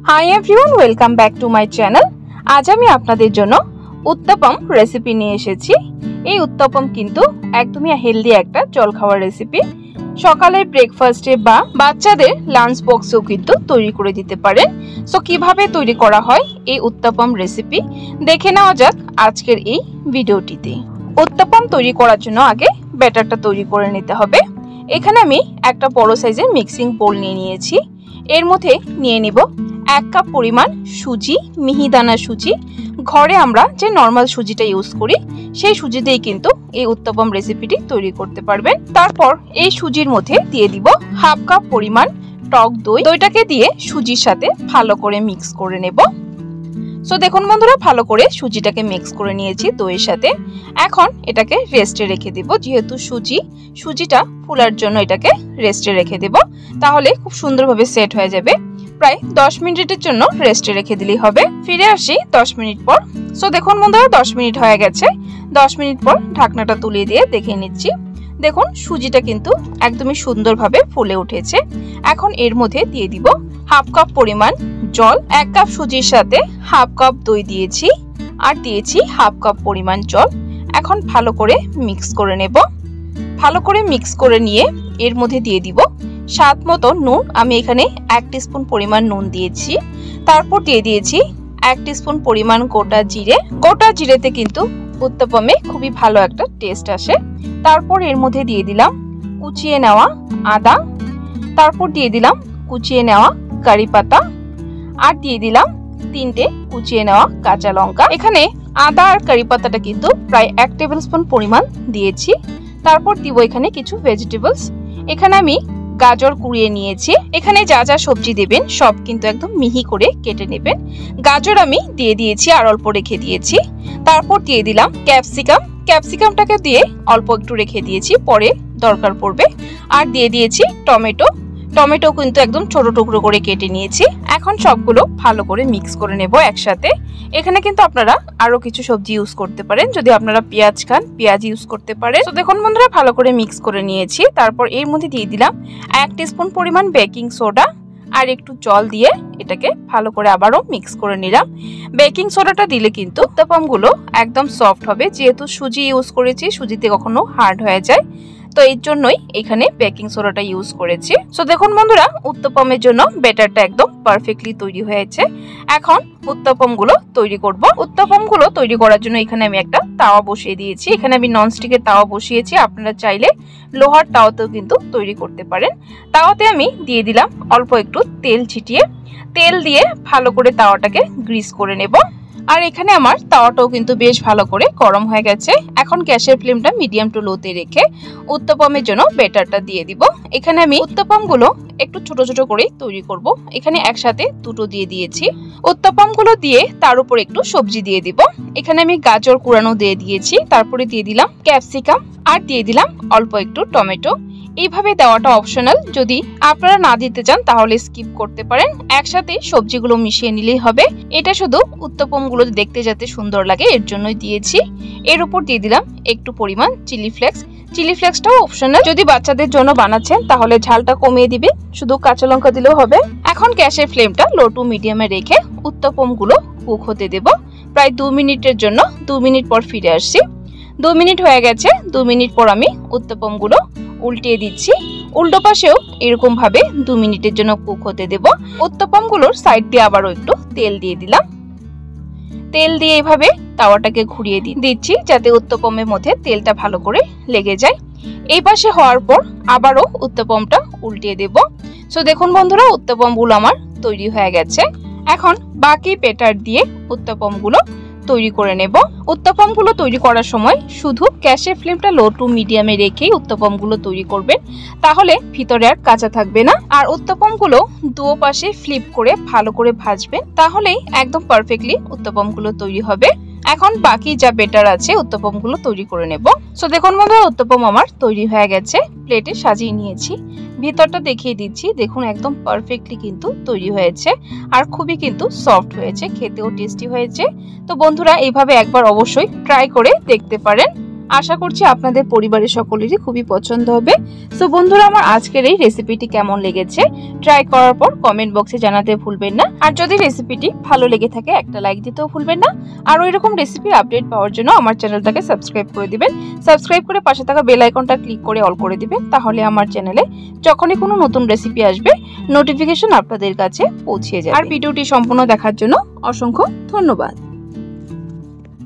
Hi everyone, welcome back to my channel. আজ আমি আপনাদের জন্য উত্তপম রেসিপি নিয়ে এসেছি। এই উত্তপম কিন্তু একদমই হেলদি একটা জল খাওয়ার রেসিপি। সকালের ব্রেকফাস্টে বা বাচ্চাদের লাঞ্চ বক্সেও কিন্তু তৈরি করে দিতে পারেন। সো কিভাবে তৈরি করা হয় এই উত্তপম রেসিপি দেখে নেওয়া যাক আজকের এই ভিডিওটিতে। উত্তপম তৈরি করার জন্য আগে ব্যাটারটা তৈরি করে নিতে হবে। এখানে আমি একটা বড় সাইজের মিক্সিং বোল নিয়ে নিয়েছি। এর মধ্যে নিয়ে নিব 1 কাপ পরিমাণ সুজি, মিহিদানা সুজি। ঘরে আমরা যে নরমাল সুজিটা ইউজ করি সেই সুজি দিয়েই কিন্তু এই উত্তপম রেসিপিটি তৈরি করতে পারবেন। তারপর এই সুজির মধ্যে দিয়ে দিব 1/2 কাপ পরিমাণ টক দই। দইটাকে দিয়ে সুজির সাথে ভালো করে মিক্স করে নেব। সো দেখুন বন্ধুরা, ভালো করে সুজিটাকে মিক্স করে নিয়েছি দইয়ের সাথে। এখন এটাকে রেস্টে রেখে দেব। যেহেতু সুজিটা ফুলার জন্য এটাকে রেস্টে রেখে দেব, তাহলে খুব সুন্দরভাবে সেট হয়ে যাবে। প্রায় 10 মিনিটের জন্য রেস্টে রেখে দিলেই হবে। ফিরে আসি 10 মিনিট পর। সো দেখুন বন্ধুরা, 10 মিনিট হয়ে গেছে। 10 মিনিট পর ঢাকনাটা তুলে দিয়ে দেখে নিচ্ছি। দেখুন সুজিটা কিন্তু একদমই সুন্দরভাবে ফুলে উঠেছে। এখন এর মধ্যে দিয়ে দিব 1/2 কাপ পরিমাণ জল। 1 কাপ সুজির সাথে 1/2 কাপ দই দিয়েছি আর দিয়েছি 1/2 কাপ পরিমাণ জল। এখন ভালো করে মিক্স করে নেব। ভালো করে মিক্স করে নিয়ে এর মধ্যে দিয়ে দিব স্বাদ মতো নুন। আমি এখানে 1 টিস্পুন পরিমাণ নুন দিয়েছি। তারপর দিয়ে দিয়েছি 1 টিস্পুন পরিমাণ গোটা জিরে। গোটা জিরেতে কিন্তু উত্তপমে খুবই ভালো একটা টেস্ট আসে। তারপর এর মধ্যে দিয়ে দিলাম কুচিয়ে নেওয়া আদা। তারপর দিয়ে দিলাম কুচিয়ে নেওয়া কারি পাতা আর দিয়ে দিলাম 3টে কুচিয়ে নেওয়া কাঁচা লঙ্কা। এখানে আদা আর কারি পাতাটা কিন্তু প্রায় 1 টেবিল স্পুন পরিমাণ দিয়েছি। তারপর দিব এখানে কিছু ভেজিটেবলস। এখানে আমি গাজর কুড়িয়ে নিয়েছি। এখানে যা যা সবজি দেবেন সব কিন্তু একদম মিহি করে কেটে নেবেন। গাজর আমি দিয়ে দিয়েছি আর অল্প রেখে দিয়েছি। তারপর দিয়ে দিলাম ক্যাপসিকামটাকে দিয়ে অল্প একটু রেখে দিয়েছি, পরে দরকার পড়বে। আর দিয়ে দিয়েছি টমেটো কিন্তু একদম ছোট টুকরো করে কেটে নিয়েছি। এখন সবগুলো ভালো করে মিক্স করে নেব একসাথে। এখানে কিন্তু আপনারা আরো কিছু সবজি ইউজ করতে পারেন। যদি আপনারা পেঁয়াজ খান, পেঁয়াজ ইউজ করতে পারেন। তো দেখুন বন্ধুরা, ভালো করে মিক্স করে নিয়েছি। তারপর এর মধ্যে দিয়ে দিলাম 1 টিস্পুন পরিমাণ বেকিং সোডা আর একটু জল দিয়ে এটাকে ভালো করে আবারও মিক্স করে নিলাম। বেকিং সোডাটা দিলে কিন্তু উত্তপমগুলো একদম সফট হবে। যেহেতু সুজি ইউজ করেছি, সুজিতে কখনো হার্ড হয়ে যায়, তো এর জন্যই এখানে বেকিং সোডাটা ইউজ করেছি। সো দেখুন বন্ধুরা, উত্তপমের জন্য ব্যাটারটা একদম পারফেক্টলি তৈরি হয়েছে। এখন উত্তপমগুলো তৈরি করব। উত্তপমগুলো তৈরি করার জন্য এখানে আমি একটা তাওয়া বসিয়ে দিয়েছি। এখানে আমি ননস্টিকের তাওয়া বসিয়েছি। আপনারা চাইলে লোহার তাওয়াতেও কিন্তু তৈরি করতে পারেন। তাওয়াতে আমি দিয়ে দিলাম অল্প একটু তেল ছিটিয়ে। তেল দিয়ে ভালো করে তাওয়াটাকে গ্রিস করে নেব। আর এখানে আমার তাওয়াটাও কিন্তু বেশ ভালো করে গরম হয়ে গেছে। এখন গ্যাসের ফ্লেমটা মিডিয়াম টু লোতে রেখে উত্তপমের জন্য ব্যাটারটা দিয়ে দিব। এখানে আমি উত্তপমগুলো একটু ছোট ছোট করে তৈরি করব। এখানে একসাথে দুটো দিয়ে দিয়েছি। উত্তপমগুলো দিয়ে তার উপর একটু সবজি দিয়ে দিব। এখানে আমি গাজর কুড়ানো দিয়ে দিয়েছি। তারপরে দিয়ে দিলাম ক্যাপসিকাম আর দিয়ে দিলাম অল্প একটু টমেটো। এইভাবে দেওয়াটা অপশনাল, যদি আপনারা না দিতে চান তাহলে স্কিপ করতে পারেন। একসাথে সবজিগুলো মিশিয়ে নিলেই হবে। এটা শুধু উত্তপমগুলো দেখতে যাতে সুন্দর লাগে এর জন্যই দিয়েছি। এর উপর দিয়ে দিলাম একটু পরিমাণ চিলি ফ্লেক্সটাও অপশনাল। যদি বাচ্চাদের জন্য বানাচ্ছেন তাহলে ঝালটা কমিয়ে দিবে, শুধু কাঁচা লঙ্কা দিলেও হবে। এখন গ্যাসের ফ্লেমটা লো টু মিডিয়ামে রেখে উত্তপমগুলো কুক হতে দেব প্রায় 2 মিনিটের জন্য। 2 মিনিট পর ফিরে আসছি। 2 মিনিট হয়ে গেছে। 2 মিনিট পর আমি উত্তপমগুলো উল্টিয়ে দিচ্ছি। উল্টো পাশেও এরকম ভাবে 2 মিনিটের জন্য কুক হতে দেব। উত্তপমগুলোর সাইড দিয়ে আবারও একটু তেল দিয়ে দিলাম। তেল দিয়ে এইভাবে তাওয়াটাকে ঘুরিয়ে দিচ্ছি যাতে উত্তপমের মধ্যে তেলটা ভালো করে লেগে যায়। এই পাশে হওয়ার পর আবারও উত্তপমটা উল্টিয়ে দেব। সো দেখুন বন্ধুরা, উত্তপমগুলো আমার তৈরি হয়ে গেছে। এখন বাকি ব্যাটার দিয়ে উত্তপমগুলো তৈরি করে নেব। উত্তপমগুলো তৈরি করার সময় শুধু গ্যাসের ফ্লেমটা লো টু মিডিয়ামে রেখেই উত্তপমগুলো তৈরি করবেন, তাহলে ভিতরে আর কাঁচা থাকবে না। আর উত্তপমগুলো দুও পাশে ফ্লিপ করে ভালো করে ভাজবেন, তাহলেই একদম পারফেক্টলি উত্তপমগুলো তৈরি হবে। এখন বাকি যা ব্যাটার আছে উত্তপমগুলো তৈরি করে নেব। সো দেখুন বন্ধুরা, উত্তপম আমার তৈরি হয়ে গেছে। প্লেটে সাজিয়ে নিয়েছি। ভিতরটা দেখিয়ে দিচ্ছি। দেখুন একদম পারফেক্টলি কিন্তু তৈরি হয়েছে আর খুবই কিন্তু সফট হয়েছে, খেতেও টেস্টি হয়েছে। তো বন্ধুরা, এইভাবে একবার অবশ্যই ট্রাই করে দেখতে পারেন। আশা করছি আপনাদের পরিবারের সকলেরই খুবই পছন্দ হবে। সো বন্ধুরা, আমার আজকের এই রেসিপিটি কেমন লেগেছে ট্রাই করার পর কমেন্ট বক্সে জানাতে ভুলবেন না। আর যদি রেসিপিটি ভালো লেগে থাকে একটা লাইক দিতেও ভুলবেন না। আর এরকম রেসিপির আপডেট পাওয়ার জন্য আমার চ্যানেলটাকে সাবস্ক্রাইব করে দিবেন। সাবস্ক্রাইব করে পাশে থাকা বেল আইকনটা ক্লিক করে অল করে দিবেন, তাহলে আমার চ্যানেলে যখনই কোনো নতুন রেসিপি আসবে নোটিফিকেশন আপনাদের কাছে পৌঁছে যাবে। আর ভিডিওটি সম্পূর্ণ দেখার জন্য অসংখ্য ধন্যবাদ।